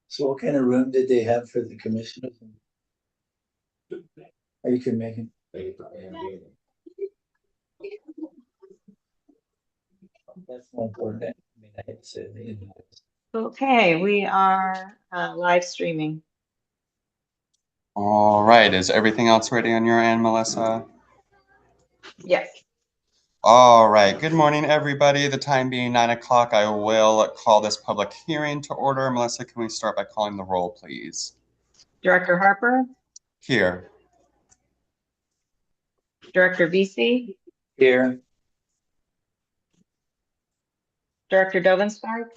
So what kind of room did they have for the commissioners? Or you can make it. That's more important. I mean, I hate to say it. Okay, we are live streaming. All right, is everything else ready on your end, Melissa? Yes. All right, good morning, everybody. The time being 9 o'clock, I will call this public hearing to order. Melissa, can we start by calling the roll, please? Director Harper? Here. Director Vesey? Here. Director Dovenspark?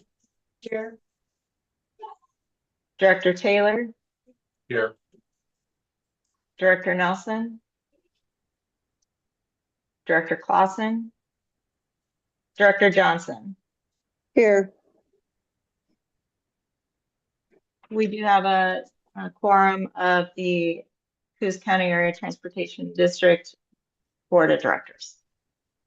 Here. Director Taylor? Here. Director Nelson? Director Clausen? Director Johnson? Here. We do have a quorum of the Coos County Area Transportation District Board of Directors.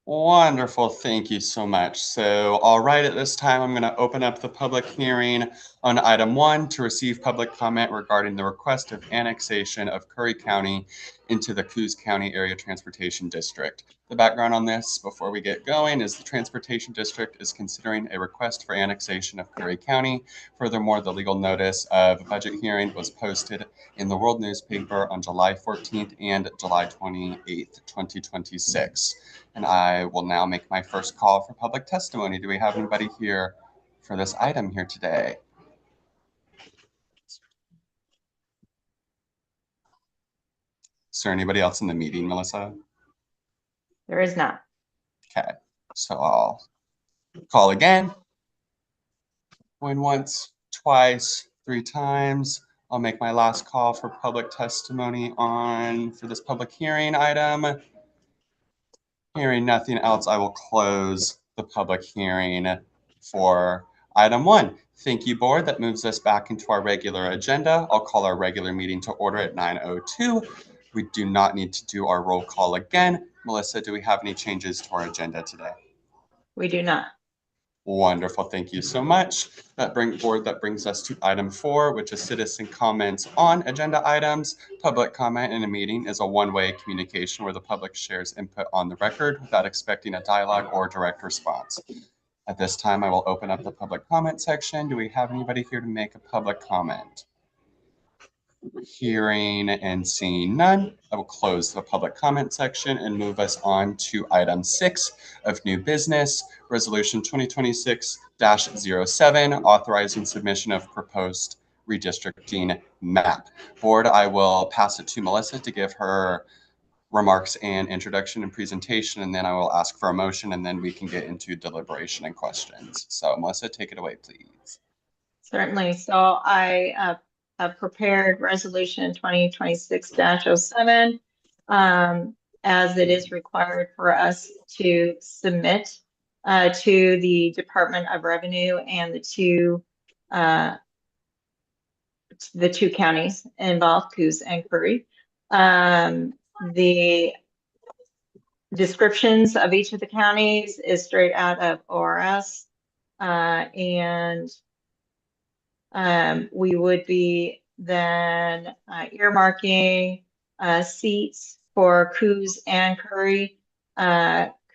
Wonderful, thank you so much. So, all right, at this time, I'm going to open up the public hearing on item 1 to receive public comment regarding the request of annexation of Curry County into the Coos County Area Transportation District. The background on this, before we get going, is the Transportation District is considering a request for annexation of Curry County. Furthermore, the legal notice of budget hearing was posted in the World newspaper on July 14th and July 28th, 2026. And I will now make my first call for public testimony. Do we have anybody here for this item here today? Is there anybody else in the meeting, Melissa? There is not. Okay, so I'll call again. Going once, twice, 3 times. I'll make my last call for public testimony for this public hearing item. Hearing nothing else, I will close the public hearing for item 1. Thank you, board. That moves us back into our regular agenda. I'll call our regular meeting to order at 9:02. We do not need to do our roll call again. Melissa, do we have any changes to our agenda today? We do not. Wonderful, thank you so much. That brings us to item 4, which is citizen comments on agenda items. Public comment in a meeting is a one-way communication where the public shares input on the record without expecting a dialogue or direct response. At this time, I will open up the public comment section. Do we have anybody here to make a public comment? Hearing and seeing none, I will close the public comment section and move us on to item 6 of new business, resolution 2026-07, authorizing submission of proposed redistricting map. Board, I will pass it to Melissa to give her remarks and introduction and presentation, and then I will ask for a motion, and then we can get into deliberation and questions. So Melissa, take it away, please. Certainly. So I have prepared resolution 2026-07 as it is required for us to submit to the Department of Revenue and the two counties involved, Coos and Curry. The descriptions of each of the counties is straight out of ORS, and we would be then earmarking seats for Coos and Curry.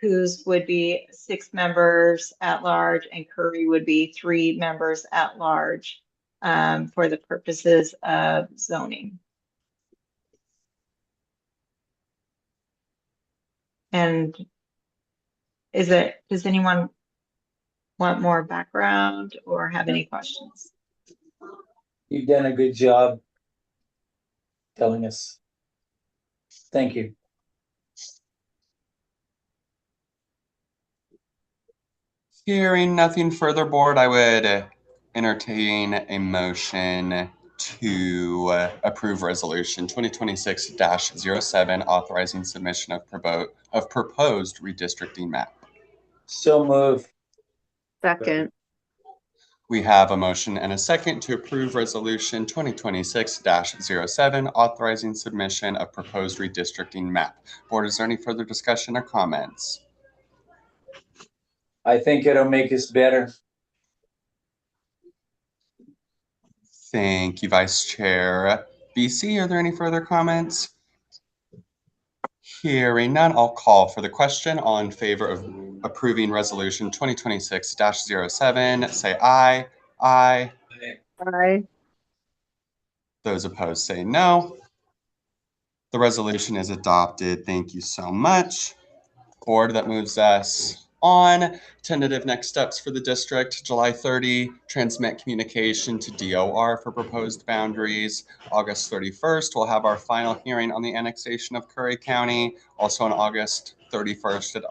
Coos would be 6 members at large, and Curry would be 3 members at large for the purposes of zoning. And does anyone want more background or have any questions? You've done a good job telling us. Thank you. Hearing nothing further, board, I would entertain a motion to approve resolution 2026-07, authorizing submission of proposed redistricting map. So move. Second. We have a motion and a second to approve resolution 2026-07, authorizing submission of proposed redistricting map. Board, is there any further discussion or comments? I think it'll make us better. Thank you, Vice Chair. BC, are there any further comments? Hearing none, I'll call for the question. All in favor of approving Resolution 2026-07, say aye. Aye. Aye. Those opposed say no. The resolution is adopted. Thank you so much. Board, that moves us on. Tentative next steps for the district: July 30, transmit communication to DOR for proposed boundaries. August 31st, we'll have our final hearing on the annexation of Curry County. Also on August 31st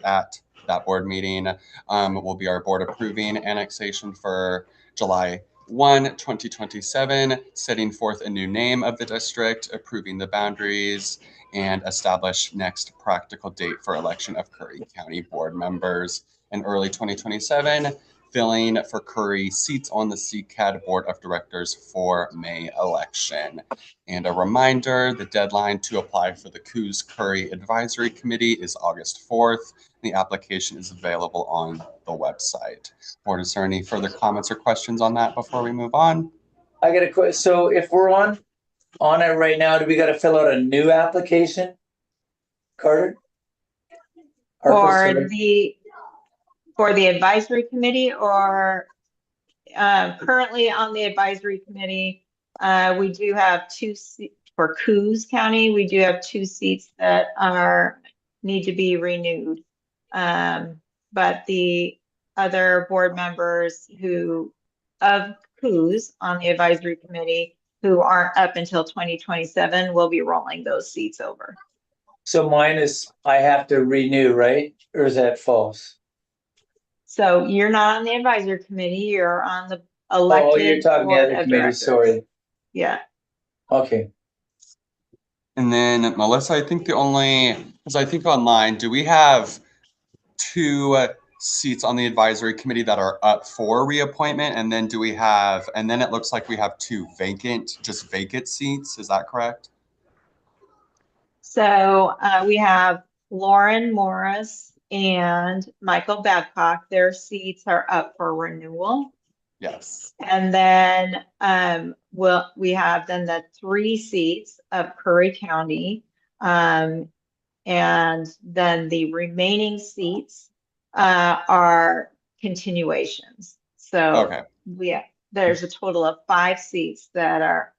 at that board meeting will be our board approving annexation for July 1, 2027, setting forth a new name of the district, approving the boundaries, and establish next practical date for election of Curry County board members. In early 2027, filling for Curry seats on the CCATD Board of Directors for May election. And a reminder, the deadline to apply for the Coos Curry Advisory Committee is August 4th. The application is available on the website. Board, is there any further comments or questions on that before we move on? I got a question. So if we're on it right now, do we got to fill out a new application? Carter? For the advisory committee, or currently on the advisory committee, we do have for Coos County. We do have 2 seats that need to be renewed. But the other board members of Coos on the advisory committee who aren't up until 2027 will be rolling those seats over. So mine is, I have to renew, right? Or is that false? So you're not on the advisory committee, you're on the Oh, elected you're talking the board other of committee, directors. sorry. Yeah. Okay. And then Melissa, I think because I think online, do we have 2 seats on the advisory committee that are up for reappointment? And then it looks like we have 2 vacant seats. Is that correct? So we have Lauren Morris and Michael Babcock. Their seats are up for renewal. Yes. And then we have then the 3 seats of Curry County. And then the remaining seats are continuations. So Okay. there's a total of 5 seats that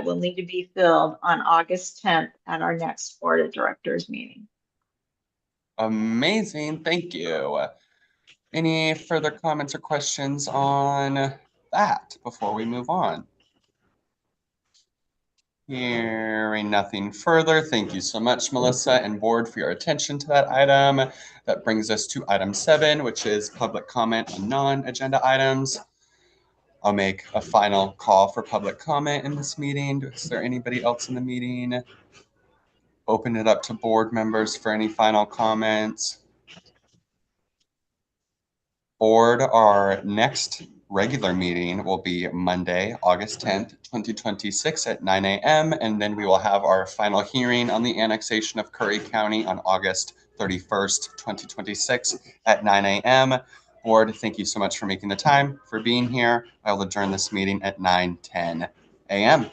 will need to be filled on August 10th at our next board of directors meeting. Amazing. Thank you. Any further comments or questions on that before we move on? Hearing nothing further, thank you so much, Melissa and board, for your attention to that item. That brings us to item 7, which is public comment on non-agenda items. I'll make a final call for public comment in this meeting. Is there anybody else in the meeting? Open it up to board members for any final comments. Board, our next regular meeting will be Monday, August 10th, 2026 at 9 a.m. And then we will have our final hearing on the annexation of Curry County on August 31st, 2026 at 9 a.m. Board, thank you so much for making the time, for being here. I will adjourn this meeting at 9:10 a.m.